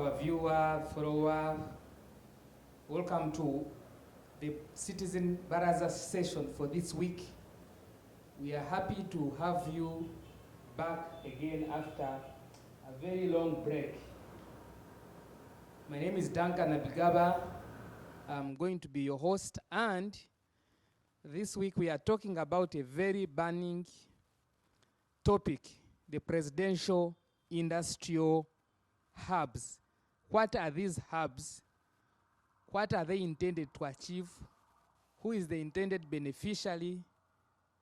our viewer, follower. Welcome to the Citizen Baraza session for this week. We are happy to have you back again after a very long break. My name is Duncan Abigaba. I'm going to be your host, and this week we are talking about a very burning topic, the presidential industrial hubs. What are these hubs? What are they intended to achieve? Who is the intended beneficiary?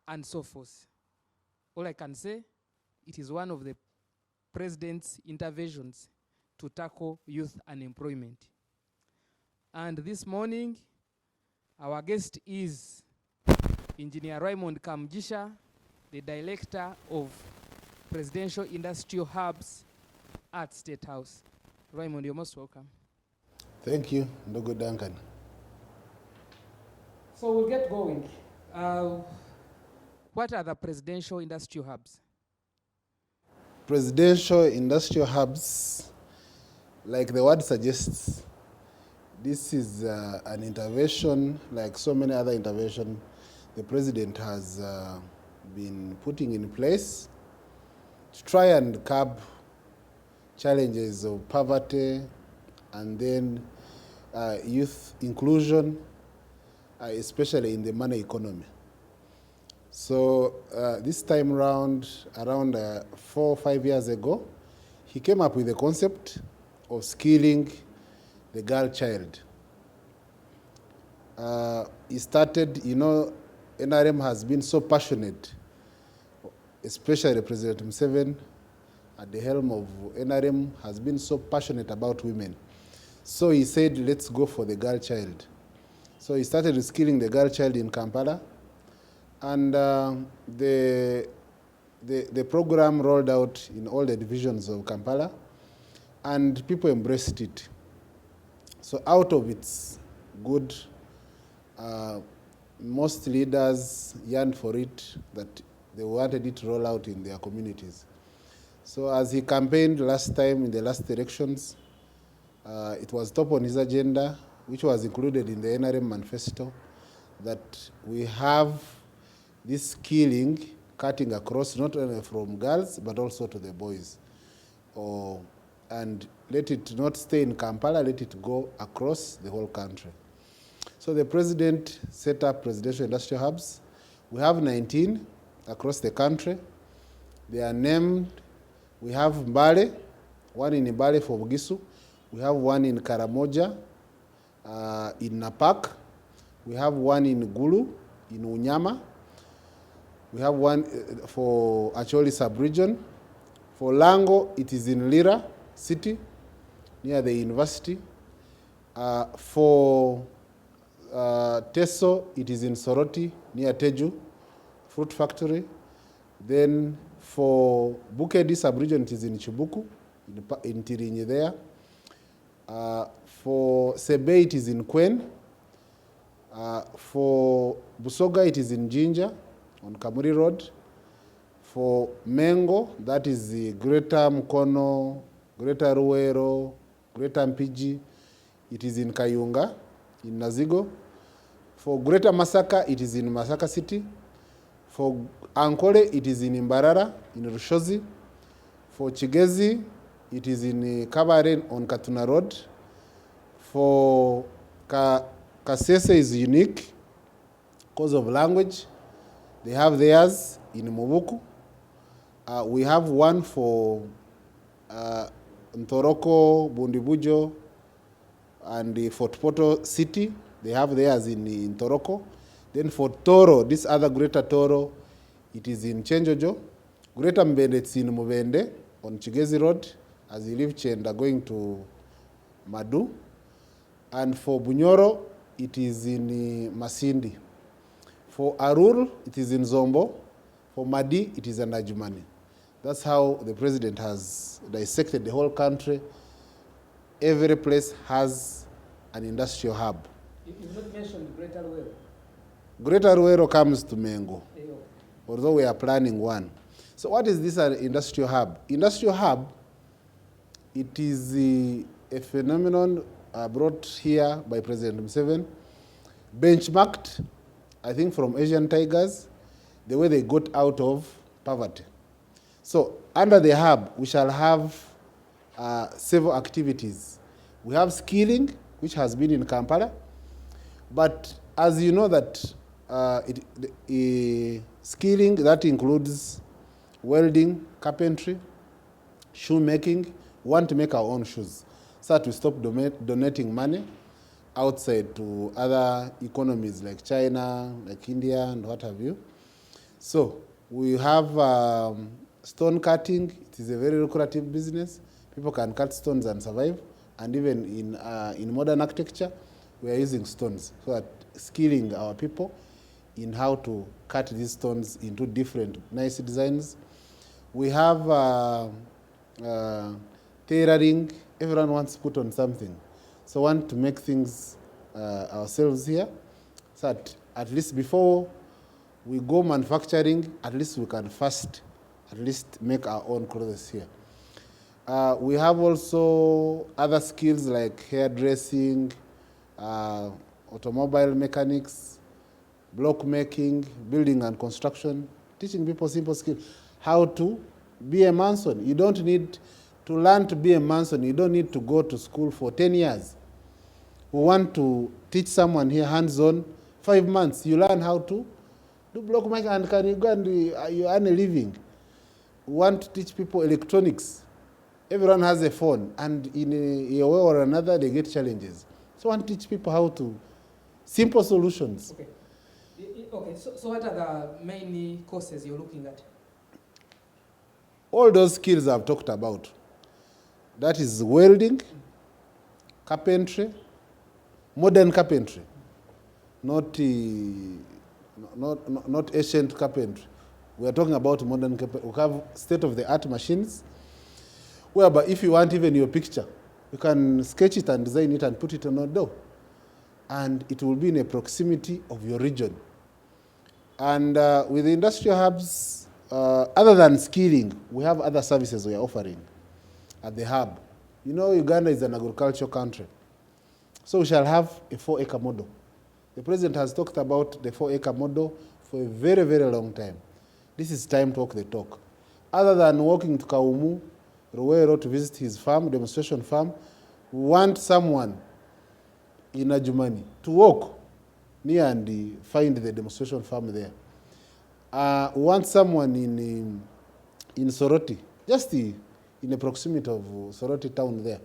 And so forth. All I can say, it is one of the president's interventions to tackle youth unemployment. And this morning, our guest is Engineer Raymond Kamjisha, the Director of Presidential Industrial Hubs at State House. Raymond, you're most welcome. Thank you, Ndogo Duncan. So we'll get going. What are the presidential industrial hubs? Presidential industrial hubs, like the word suggests, this is an intervention, like so many other interventions the president has been putting in place to try and curb challenges of poverty and then youth inclusion, especially in the money economy. So this time around 4 or 5 years ago, he came up with the concept of skilling the girl child. He started, NRM has been so passionate, especially President Museveni at the helm of NRM has been so passionate about women. So he said, let's go for the girl child. So he started skilling the girl child in Kampala, and the program rolled out in all the divisions of Kampala, and people embraced it. So out of its good, most leaders yearned for it, that they wanted it to roll out in their communities. So as he campaigned last time in the last elections, it was top on his agenda, which was included in the NRM manifesto, that we have this skilling cutting across not only from girls but also to the boys. And let it not stay in Kampala, let it go across the whole country. So the president set up presidential industrial hubs. We have 19 across the country. They are named, we have Mbale, one in Mbale for Bugisu. We have one in Karamoja, in Napak. We have one in Gulu, in Unyama. We have one for Acholi sub-region. For Lango, it is in Lira City, near the university. For Teso, it is in Soroti, near Teju, fruit factory. Then for Bukedi sub-region, it is in Chibuku, in Tirinyi there. For Sebe, it is in Kwen. For Busoga, it is in Jinja, on Kamuri Road. For Mengo, that is the Greater Mukono, Greater Ruero, Greater Mpiji, it is in Kayunga, in Nazigo. For Greater Masaka, it is in Masaka City. For Ankole, it is in Imbarara, in Rushozi. For Chigezi, it is in Kabaren on Katuna Road. For Kasese is unique because of language. They have theirs in Mobuku. We have one for Ntoroko, Bundibujo, and Fort Poto City. They have theirs in Ntoroko. Then for Toro, this other Greater Toro, it is in Chenjojo. Greater Mbende, it's in Mubende on Chigezi Road, as you leave Chenda going to Madu. And for Bunyoro, it is in Masindi. For Arul, it is in Zombo. For Madi, it is in Najumani. That's how the president has dissected the whole country. Every place has an industrial hub. You not mentioned Greater Ruero. Greater Ruero comes to Mengo, although we are planning one. So what is this industrial hub? Industrial hub, it is a phenomenon brought here by President Museveni, benchmarked, I think, from Asian tigers, the way they got out of poverty. So under the hub, we shall have several activities. We have skilling, which has been in Kampala, but as you know that skilling, that includes welding, carpentry, shoemaking. We want to make our own shoes so that we stop donating money outside to other economies like China, like India, and what have you. So we have stone cutting. It is a very lucrative business. People can cut stones and survive. And even in modern architecture, we are using stones, so that skilling our people in how to cut these stones into different nice designs. We have tailoring. Everyone wants to put on something. So we want to make things ourselves here, so that at least before we go manufacturing, at least we can first at least make our own clothes here. We have also other skills like hairdressing, automobile mechanics, block making, building and construction, teaching people simple skills. How to be a mason. You don't need to learn to be a mason. You don't need to go to school for 10 years. We want to teach someone here hands-on, 5 months. You learn how to do block making and can you go and you earn a living. We want to teach people electronics. Everyone has a phone, and in a way or another, they get challenges. So I want to teach people how to, simple solutions. Okay. Okay, so what are the main courses you're looking at? All those skills I've talked about. That is welding, carpentry, modern carpentry, not ancient carpentry. We are talking about modern carpentry. We have state-of-the-art machines, whereby if you want even your picture, you can sketch it and design it and put it on a door. And it will be in a proximity of your region. And with the industrial hubs, other than skilling, we have other services we are offering at the hub. You know, Uganda is an agricultural country. So we shall have a 4-acre model. The president has talked about the 4-acre model for a very, very long time. This is time to walk the talk. Other than walking to Kaumu, Ruwero to visit his farm, demonstration farm, we want someone in Ajumani to walk near and find the demonstration farm there. We want someone in Soroti, just in the proximity of Soroti town there.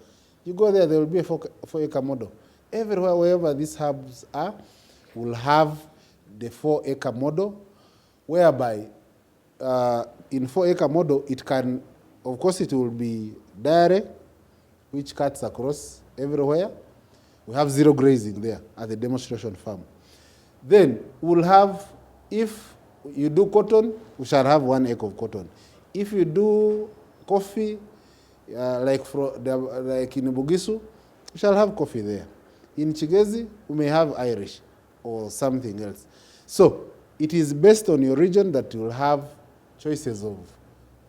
You go there, there will be a 4-acre model. Everywhere, wherever these hubs are, will have the 4-acre model, whereby in 4-acre model, it can, of course, it will be dairy, which cuts across everywhere. We have zero grazing there at the demonstration farm. Then we'll have, if you do cotton, we shall have 1 acre of cotton. If you do coffee, like in Bugisu, we shall have coffee there. In Chigezi, we may have Irish or something else. So it is based on your region that you will have choices of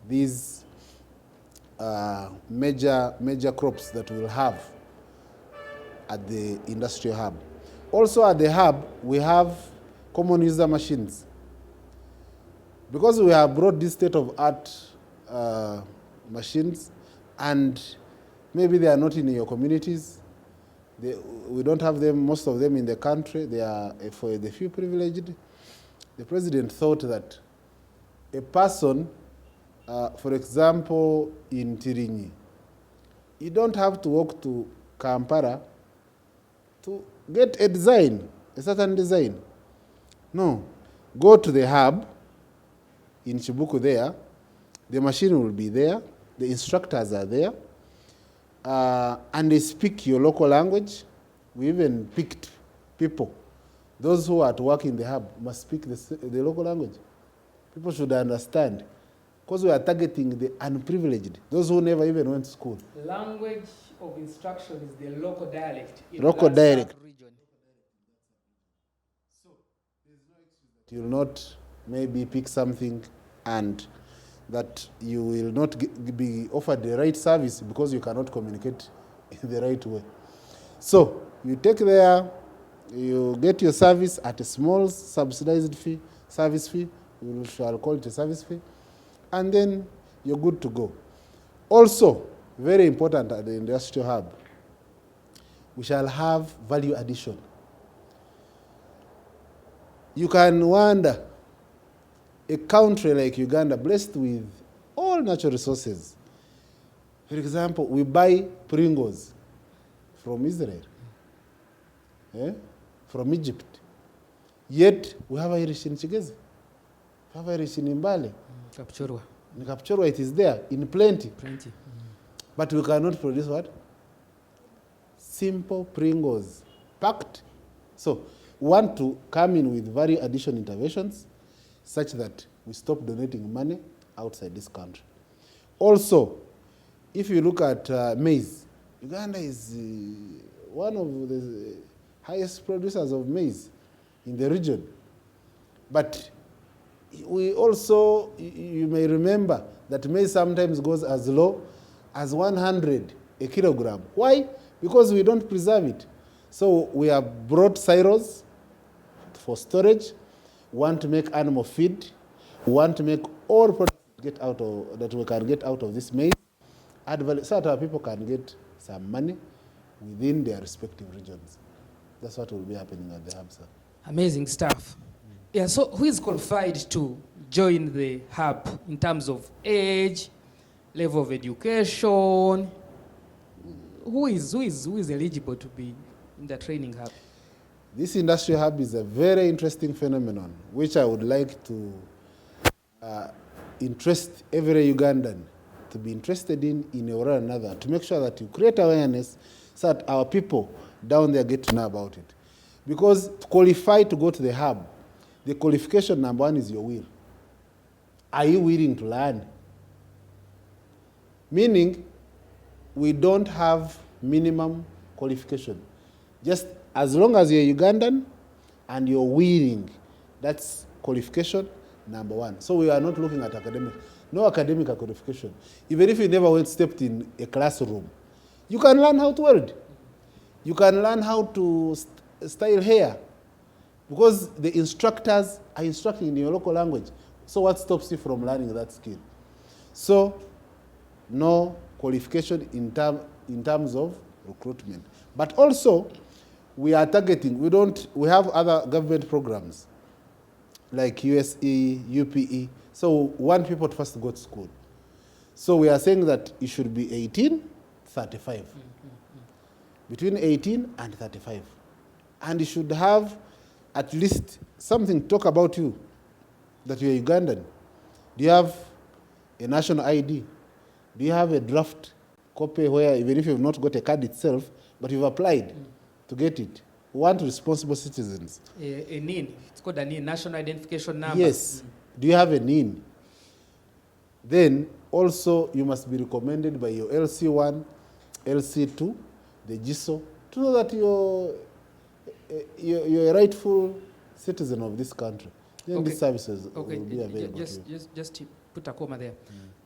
these major crops that we will have at the industrial hub. Also at the hub, we have common user machines. Because we have brought this state-of-art machines, and maybe they are not in your communities, we don't have them, most of them in the country, they are for the few privileged. The president thought that a person, for example, in Tirinyi, you don't have to walk to Kampala to get a design, a certain design. No, go to the hub in Chibuku there, the machine will be there, the instructors are there, and they speak your local language. We even picked people. Those who are to work in the hub must speak the local language. People should understand. Because we are targeting the unprivileged, those who never even went to school. Language of instruction is the local dialect. Local dialect. Region. So there's no excuse that you will not maybe pick something and that you will not be offered the right service because you cannot communicate in the right way. So you take there, you get your service at a small subsidized fee, service fee, we shall call it a service fee, and then you're good to go. Also, very important at the industrial hub, we shall have value addition. You can wonder, a country like Uganda, blessed with all natural resources. For example, we buy Pringles from Israel, from Egypt. Yet, we have Irish in Chigezi, we have Irish in Imbale. Kapchorwa. In Kapchorwa, it is there in plenty. Plenty. But we cannot produce what? Simple Pringles, packed. So, we want to come in with value addition interventions such that we stop donating money outside this country. Also, if you look at maize, Uganda is one of the highest producers of maize in the region. But we also, you may remember that maize sometimes goes as low as 100 a kilogram. Why? Because we don't preserve it. So we have brought silos for storage, want to make animal feed, want to make all products that we can get out of this maize, add value, so that our people can get some money within their respective regions. That's what will be happening at the hub, sir. Amazing stuff. Yeah, so who is qualified to join the hub in terms of age, level of education? Who is eligible to be in the training hub? This industrial hub is a very interesting phenomenon, which I would like to interest every Ugandan to be interested in a way or another, to make sure that you create awareness so that our people down there get to know about it. Because to qualify to go to the hub, the qualification number one is your will. Are you willing to learn? Meaning, we don't have minimum qualification. Just as long as you're Ugandan and you're willing, that's qualification number one. So we are not looking at academic, no academic qualification. Even if you never stepped in a classroom, you can learn how to weld. You can learn how to style hair, because the instructors are instructing in your local language. So what stops you from learning that skill? So no qualification in terms of recruitment. But also, we are targeting, we have other government programs like USE, UPE. So we want people to first go to school. So we are saying that it should be 18, 35. Between 18 and 35. And you should have at least something to talk about you, that you're Ugandan. Do you have a national ID? Do you have a draft copy where, even if you've not got a card itself, but you've applied to get it? We want responsible citizens. A NIN, it's called a NIN, National Identification Number. Yes. Do you have a NIN? Then also you must be recommended by your LC1, LC2, the GISO, to know that you're a rightful citizen of this country. Then these services will be available to you. Just to put a comma there.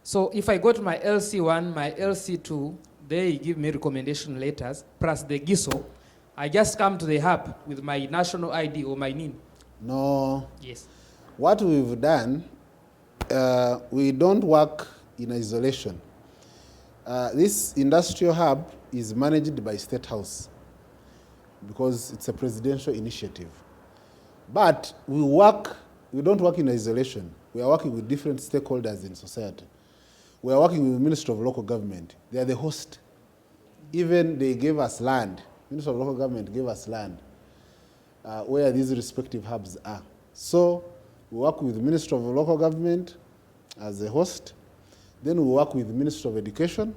So if I go to my LC1, my LC2, they give me recommendation letters, plus the GISO, I just come to the hub with my national ID or my NIN. No. Yes. What we've done, we don't work in isolation. This industrial hub is managed by State House because it's a presidential initiative. But we don't work in isolation. We are working with different stakeholders in society. We are working with the Ministry of Local Government. They are the host. Even they gave us land. Ministry of Local Government gave us land where these respective hubs are. So we work with the Ministry of Local Government as a host. Then we work with the Ministry of Education.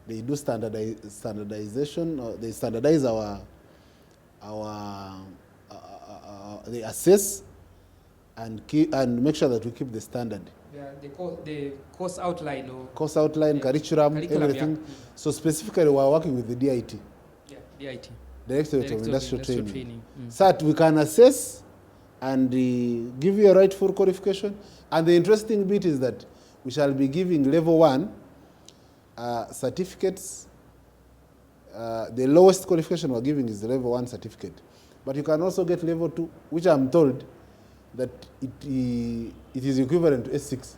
They do standardization. They standardize they assess and make sure that we keep the standard. Yeah, the course outline. Course outline, curriculum, everything. Yeah. So specifically, we are working with the DIT. Yeah, DIT. Directorate of Industrial Training. Mm. So that we can assess and give you a rightful qualification. And the interesting bit is that we shall be giving level 1 certificates the lowest qualification we're giving is the level 1 certificate. But you can also get level 2, which I'm told that it is equivalent to S6.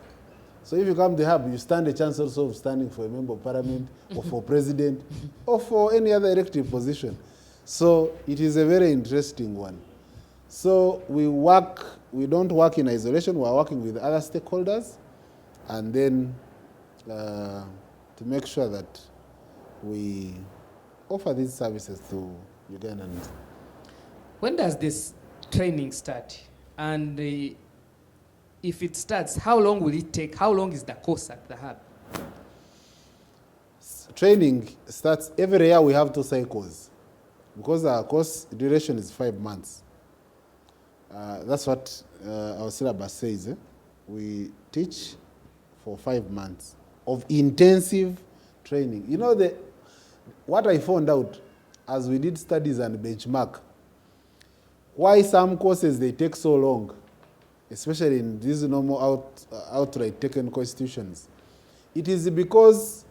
So if you come to the hub, you stand a chance also of standing for a member of parliament or for president or for any other elective position. So it is a very interesting one. So we don't work in isolation, we're working with other stakeholders and then to make sure that we offer these services to Ugandans. When does this training start? And if it starts, how long will it take? How long is the course at the hub? Training starts every year. We have 2 cycles because our course duration is 5 months. That's what our syllabus says. We teach for 5 months of intensive training. You know, what I found out as we did studies and benchmark, why some courses they take so long, especially in these normal outright taken constitutions. It is because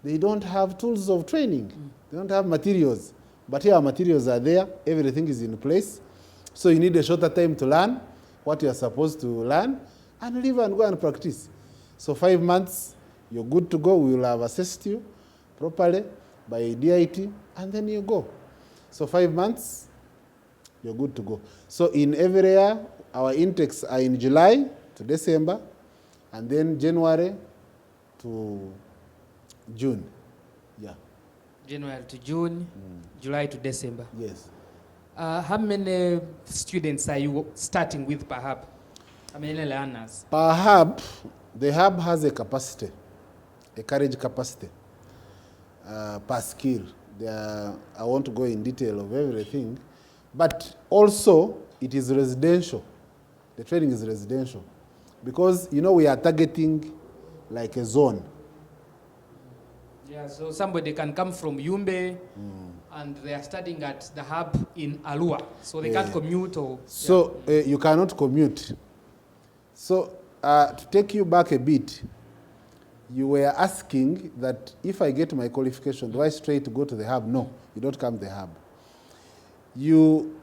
they don't have tools of training. They don't have materials. But here materials are there, everything is in place. So you need a shorter time to learn what you are supposed to learn and leave and go and practice. So 5 months, you're good to go. We will have assessed you properly by DIT and then you go. So 5 months, you're good to go. So in every year, our intakes are in July to December, and then January to June. Yeah. January to June, July to December. Yes. How many students are you starting with per hub? How many learners? Per hub, the hub has a capacity, a carriage capacity per skill. I won't go in detail of everything, but also it is residential. The training is residential because, you know, we are targeting like a zone. Yeah, so somebody can come from Yumbe and they are studying at the hub in Alua, so they can't commute or... So you cannot commute. So to take you back a bit, you were asking that if I get my qualification, do I straight go to the hub? No, you don't come to the hub.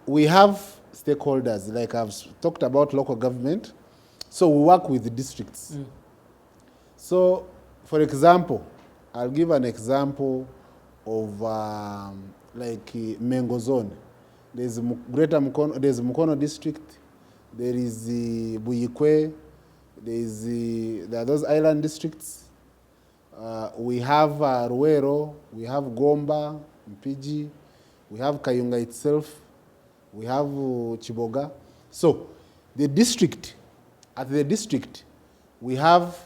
We have stakeholders, like I've talked about local government, so we work with the districts. So, for example, I'll give an example of like Mengo zone. There's Greater Mukono, there's Mukono district, there is Buyikwe, there are those island districts. We have Ruero, we have Gomba, Mpiji, we have Kayunga itself, we have Chiboga. So the district, at the district, we have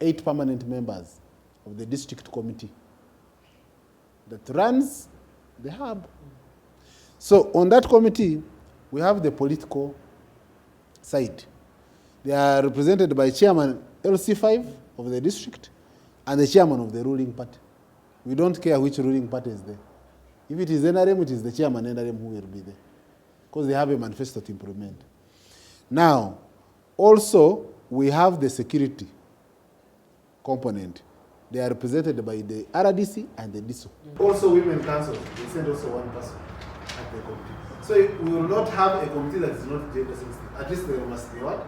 8 permanent members of the district committee that runs the hub. So on that committee, we have the political side. They are represented by chairman LC5 of the district and the chairman of the ruling party. We don't care which ruling party is there. If it is NRM, it is the chairman NRM who will be there because they have a manifesto to implement. Now, also, we have the security component. They are represented by the RDC and the DISO. Also, women council, they send also one person at the committee. So we will not have a committee that is not gender sensitive. At least there must be what?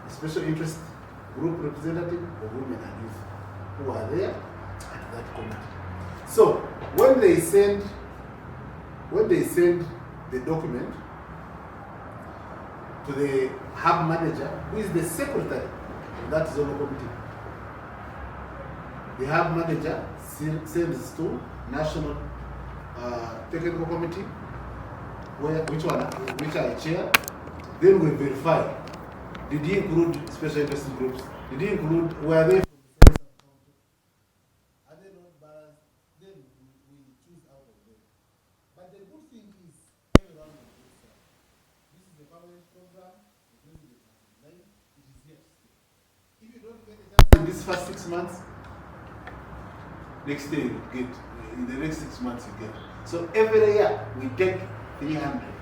A special interest group representative of women and youth who are there at that committee. So when they send the document to the hub manager, who is the secretary of that zonal committee, the hub manager sends to National Technical Committee, which I chair. Then we verify. Did he include special interest groups? Did he include, were they from the same sub-county? Are they not balanced? Then we choose out of them. But the good thing is, everyone will do so. This is a permanent program. The president has designed. It is here to stay. If you don't get a chance in these first 6 months, next day you get, in the next 6 months you get. So every year we take 300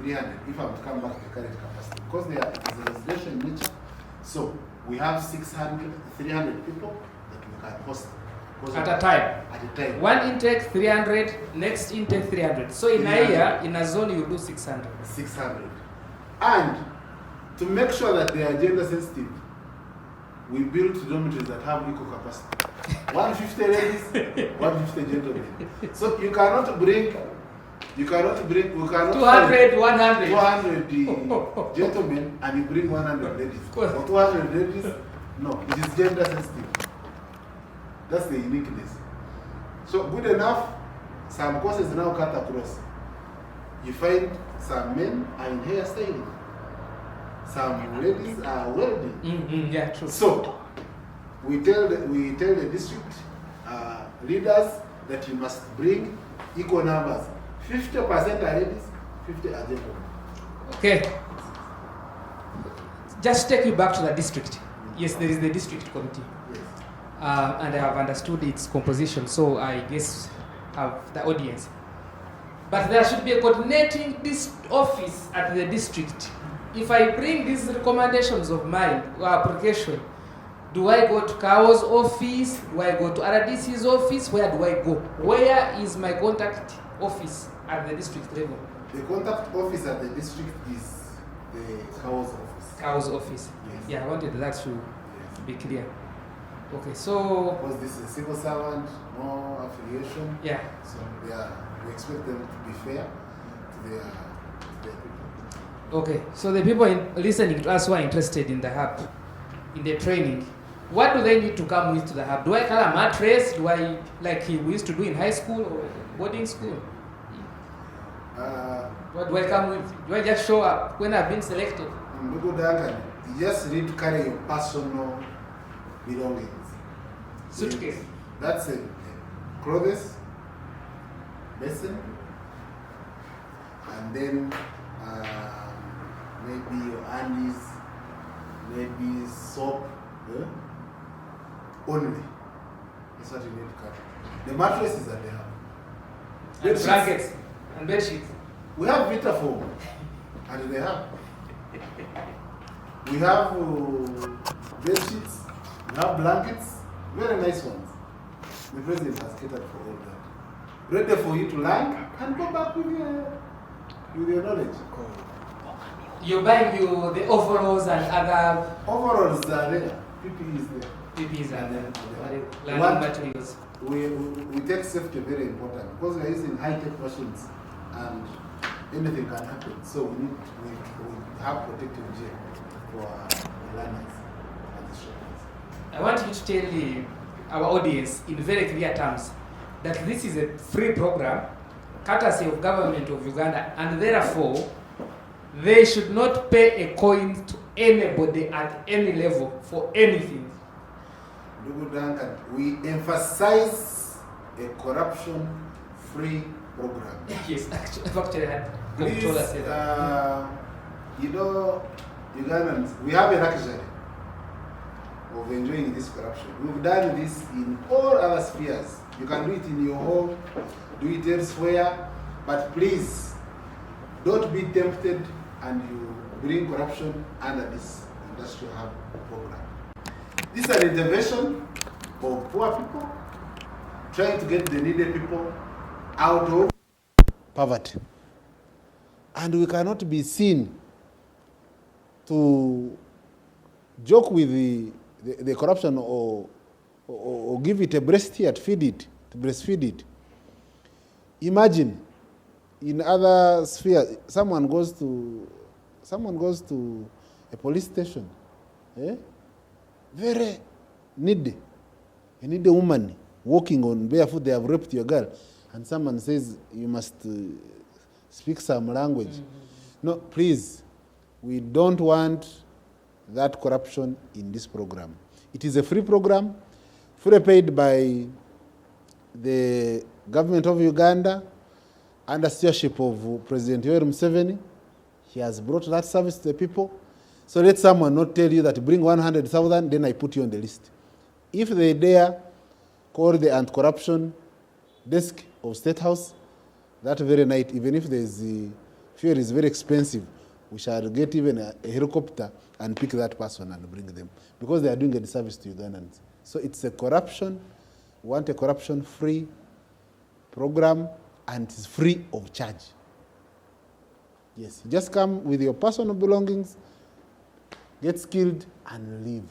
if I'm to come back to the current capacity. Because there is a residential in nature, so we have 300 people that can host. At a time. At a time. One intake 300, next intake 300. So in a year, in a zone, you do 600. 600. And to make sure that they are gender sensitive, we build dormitories that have equal capacity. 150 ladies, 150 gentlemen. So you cannot bring, we cannot 200, 100. 200 gentlemen and you bring 100 ladies. Or 200 ladies, no, it is gender sensitive. That's the uniqueness. So good enough, some courses now cut across. You find some men are in hairstyling. Some ladies are welding. Yeah, true. So we tell the district leaders that you must bring equal numbers. 50% are ladies, 50 are gentlemen. Okay. Just take you back to the district. Yes, there is the district committee. Yes. And I have understood its composition, so I guess have the audience. But there should be a coordinating this office at the district. If I bring these recommendations of mine or application, do I go to CAO's office? Do I go to RDC's office? Where do I go? Where is my contact office at the district level? The contact office at the district is the CAO's office. CAO's office. Yes. Yeah, I wanted that to Yes. be clear. Okay, so Because this is civil servant, no affiliation. yeah. So we expect them to be fair to their people. Okay, so the people listening to us who are interested in the hub, in the training, what do they need to come with to the hub? Do I call a mattress? Do I, like we used to do in high school or boarding school? What do I come with? Do I just show up when I've been selected? You just need to carry your personal belongings. Suitcase. That's it. Clothes, basin, and then maybe your undies, maybe soap, only. That's what you need to carry. The mattresses that they have. And blankets and bed sheets. We have Vitafoam, and they have. We have bed sheets, we have blankets, very nice ones. The president has catered for all that. Ready for you to learn and go back with your knowledge. You're buying the overalls and other Overalls are there, PPE is there. PPEs and learning What- materials. We take safety very important because we are using high-tech machines and anything can happen. So we have protective gear for the learners and instructors. I want you to tell our audience in very clear terms that this is a free program, courtesy of government of Uganda, and therefore they should not pay a coin to anybody at any level for anything. Ndugu Duncan, we emphasize a corruption-free program. Yes, actually I had Please, controller say that. you know, Ugandans, we have a luxury of enjoying this corruption. We've done this in all other spheres. You can do it in your home, do it elsewhere, but please, don't be tempted and you bring corruption under this industrial hub program. This is an intervention for poor people, trying to get the needy people out of poverty. And we cannot be seen to joke with the corruption or give it a breast here to feed it, to breastfeed it. Imagine in other spheres, someone goes to a police station, very needy, a needy woman walking on barefoot, they have raped your girl, and someone says you must speak some language. No, please, we don't want that corruption in this program. It is a free program, fully paid by the government of Uganda under stewardship of President Yoweri Museveni. He has brought that service to the people. So let someone not tell you that bring 100,000, then I put you on the list. If they dare call the anti-corruption desk of State House, that very night, even if the fuel is very expensive, we shall get even a helicopter and pick that person and bring them, because they are doing a disservice to Ugandans. So it's a corruption. We want a corruption-free program, and it's free of charge. Yes, you just come with your personal belongings, get skilled, and leave.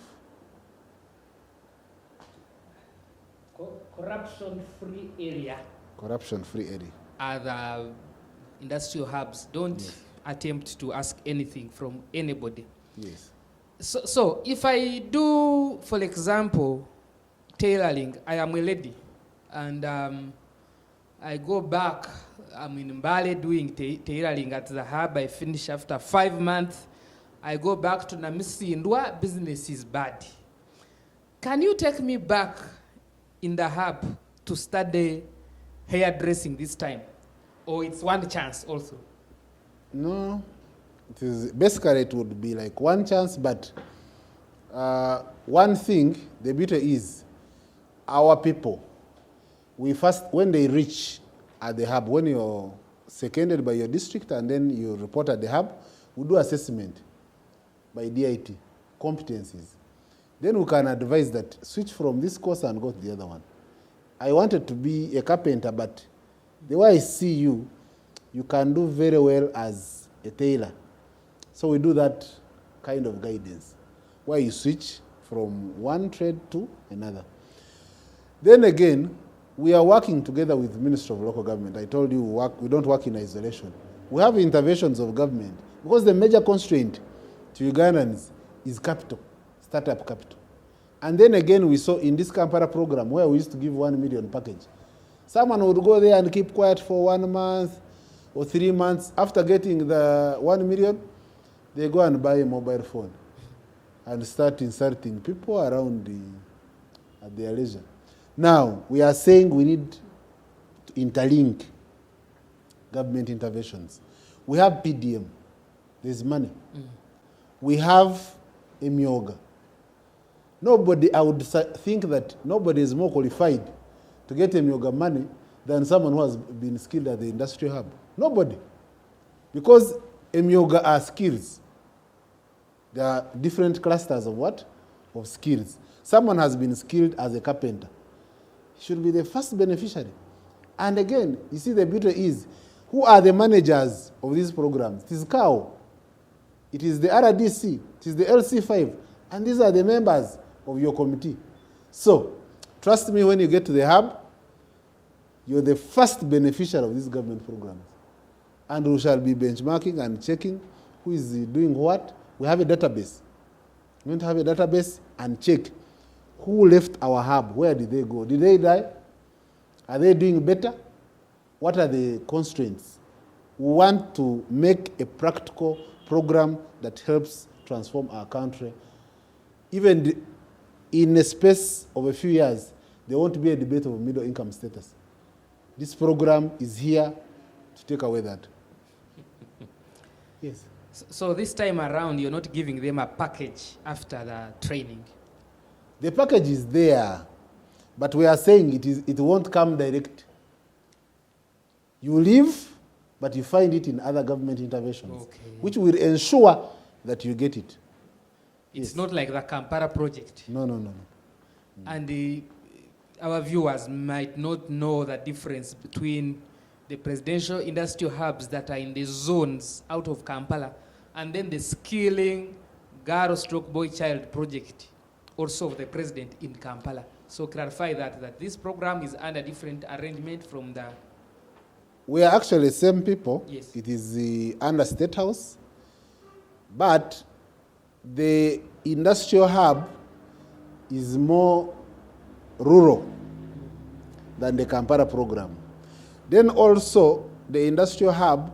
Corruption-free area Corruption-free area. are the industrial hubs. Don't attempt to ask anything from anybody. Yes. So if I do, for example, tailoring, I am a lady, and I go back, I'm in Mbale doing tailoring at the hub, I finish after 5 months, I go back to Namisi, Ndwa, business is bad. Can you take me back in the hub to study hairdressing this time? Or it's one chance also? No, it is basically it would be like one chance, but one thing, the beauty is our people, we first, when they reach at the hub, when you're seconded by your district and then you report at the hub, we do assessment by DIT, competencies. Then we can advise that switch from this course and go to the other one. I wanted to be a carpenter, but the way I see you, you can do very well as a tailor. So we do that kind of guidance, where you switch from one trade to another. Then again, we are working together with the Ministry of Local Government. I told you we don't work in isolation. We have interventions of government, because the major constraint to Ugandans is capital, startup capital. And then again, we saw in this Kampala program where we used to give 1 million package. Someone would go there and keep quiet for 1 month or 3 months. After getting the 1 million, they go and buy a mobile phone and start insulting people around at their leisure. Now, we are saying we need to interlink government interventions. We have PDM. There's money. We have a myoga. Nobody, I would think that nobody is more qualified to get a myoga money than someone who has been skilled at the industrial hub. Nobody. Because a myoga are skills. There are different clusters of what? Of skills. Someone has been skilled as a carpenter. He should be the first beneficiary. And again, you see, the beauty is, who are the managers of these programs? It is CAO. It is the RDC. It is the LC5. And these are the members of your committee. So, trust me, when you get to the hub, you're the first beneficiary of these government programs. And we shall be benchmarking and checking who is doing what. We have a database. We want to have a database and check who left our hub. Where did they go? Did they die? Are they doing better? What are the constraints? We want to make a practical program that helps transform our country. Even in a space of a few years, there won't be a debate of middle income status. This program is here to take away that. Yes. So this time around, you're not giving them a package after the training? The package is there, but we are saying it won't come direct. You leave, but you find it in other government interventions, which will ensure that you get it. It's not like the Kampala project. No. And our viewers might not know the difference between the presidential industrial hubs that are in the zones out of Kampala and then the skilling girl/boy-child project also of the president in Kampala. So clarify that this program is under different arrangement from the... We are actually same people. Yes. It is under State House, but the industrial hub is more rural than the Kampala program. Then also, the industrial hub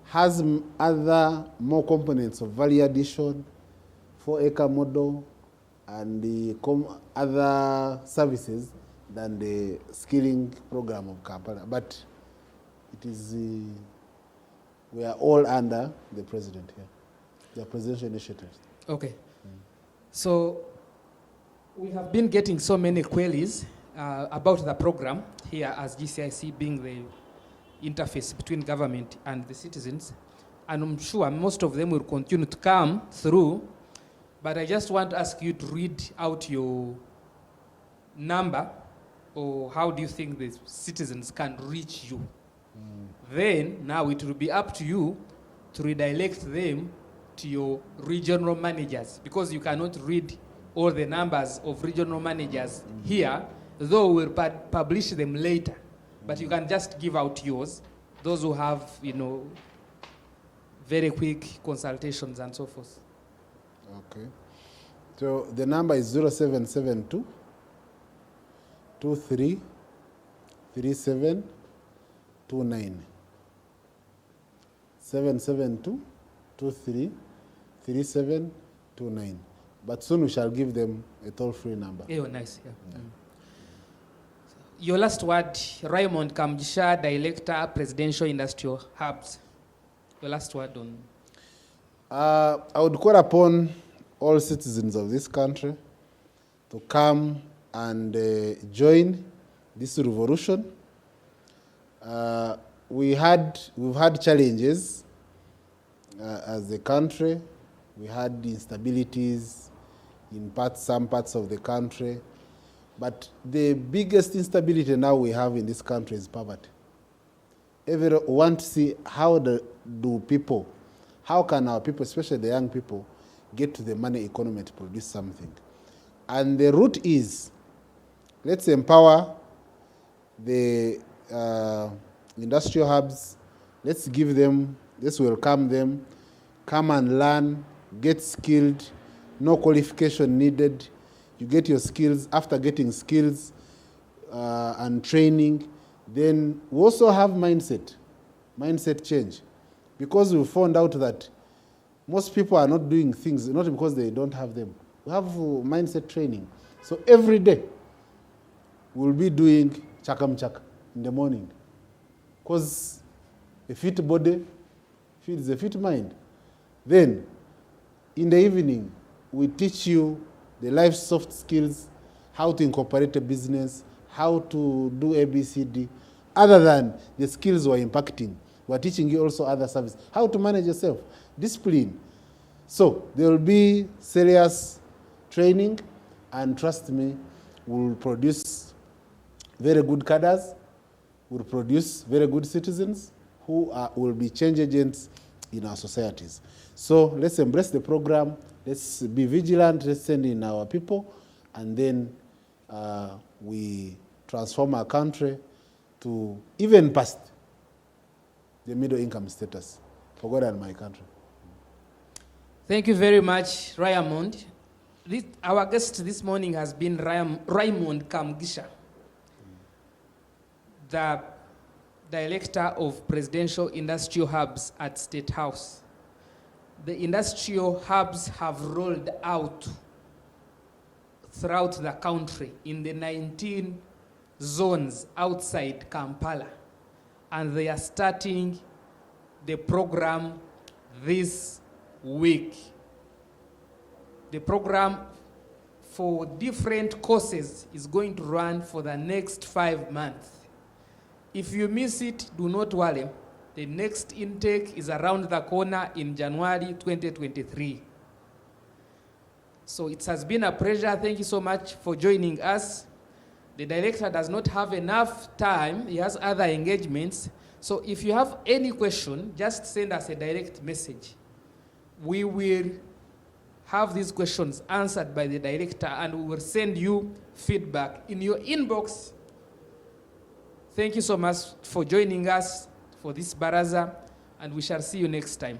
has other more components of value addition, 4-acre model, and the other services than the skilling program of Kampala. But it is, we are all under the president here, the presidential initiatives. Okay. So we have been getting so many queries about the program here as GCIC being the interface between government and the citizens. And I'm sure most of them will continue to come through, but I just want to ask you to read out your number, or how do you think the citizens can reach you? Then now it will be up to you to redirect them to your regional managers, because you cannot read all the numbers of regional managers here, though we'll publish them later. But you can just give out yours, those who have, very quick consultations and so forth. Okay. So the number is 0772 23 37 29. 772 23 37 29. But soon we shall give them a toll-free number. Yeah, nice. Yeah. Yeah. Your last word, Raymond Kamgisha, Director, Presidential Industrial Hubs. Your last word on. I would call upon all citizens of this country to come and join this revolution. We've had challenges as a country. We had instabilities in some parts of the country. But the biggest instability now we have in this country is poverty. Everyone want to see how can our people, especially the young people, get to the money economy to produce something. And the route is, let's empower the industrial hubs, let's welcome them, come and learn, get skilled, no qualification needed. You get your skills. After getting skills and training, then we also have mindset change. Because we found out that most people are not doing things, not because they don't have them. We have mindset training. So every day, we'll be doing chakam chaka in the morning. Because a fit body feeds a fit mind. Then, in the evening, we teach you the life soft skills, how to incorporate a business, how to do ABCD. Other than the skills we're impacting, we're teaching you also other services, how to manage yourself, discipline. So there will be serious training, and trust me, we'll produce very good cadres, we'll produce very good citizens who will be change agents in our societies. So let's embrace the program. Let's be vigilant, let's send in our people, and then we transform our country to even past the middle income status for God and my country. Thank you very much, Raymond. Our guest this morning has been Raymond Kamgisha, the Director of Presidential Industrial Hubs at State House. The industrial hubs have rolled out throughout the country in the 19 zones outside Kampala, and they are starting the program this week. The program for different courses is going to run for the next 5 months. If you miss it, do not worry. The next intake is around the corner in January 2023. So it has been a pleasure. Thank you so much for joining us. The director does not have enough time. He has other engagements. So if you have any question, just send us a direct message. We will have these questions answered by the director, and we will send you feedback in your inbox. Thank you so much for joining us for this baraza, and we shall see you next time.